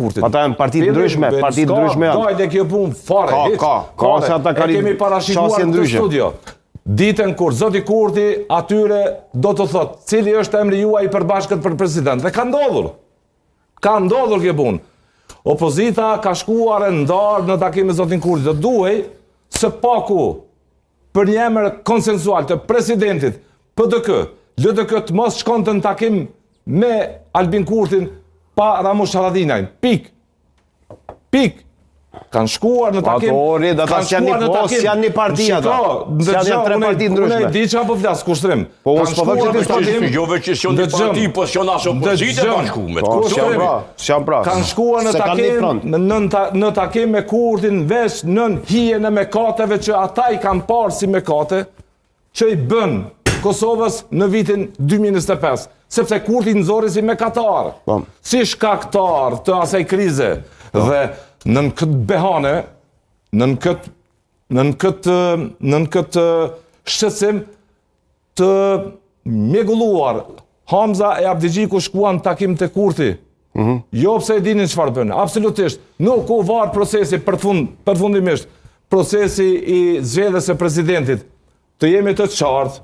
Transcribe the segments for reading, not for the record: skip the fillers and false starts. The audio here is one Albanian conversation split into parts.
kurtit. Ata janë parti ndryshme, parti ndryshme janë. Ka, kjo punë fare. Ka, se ata e kemi parashikuar të studio. Ditën kur zoti Kurti atyre do të thotë, cili është emri juaj i përbashkët për president. Dhe ka ndodhur. Ka ndodhur kjo punë. Opozita ka shkuar e ndarë në takim me zotin Kurti. Do duhej së paku për një emër konsensual të presidentit PDK, LDK të mos shkonte në takim me Albin Kurtin pa Ramush Haradinajn. Pik. Kanë shkuar në takim. Ata janë një parti ata. Janë tre parti ndryshme. Unë e di çfarë po flas, kushtrim. Po kanë shkuar në takim. Jo vetë që janë një parti, po janë as opozitë bashkuar. Pra. Kanë shkuar në takim, në takim me Kurtin veç nën hijen e mëkateve që ata i kanë parë si mëkate që i bën Kosovës në vitin 2025, sepse Kurti nxorri si mëkatar, si shkaktar të asaj krize. Dhe nën këtë behane, nën këtë shqetësim të mjegulluar, Hamza e Abdigjiku shkuan takim të Kurti. Jo pse e dinin çfarë bën. Absolutisht. Nuk u var procesi përfundimisht. Procesi i zgjedhjes së presidentit. Të jemi të qartë.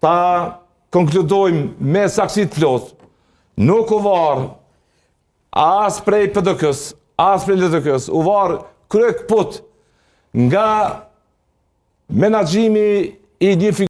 Ta konkludojmë me saksi të plotë. Nuk u var as prej PDK-s, as prej LDK-s, u var krye kput nga menaxhimi i një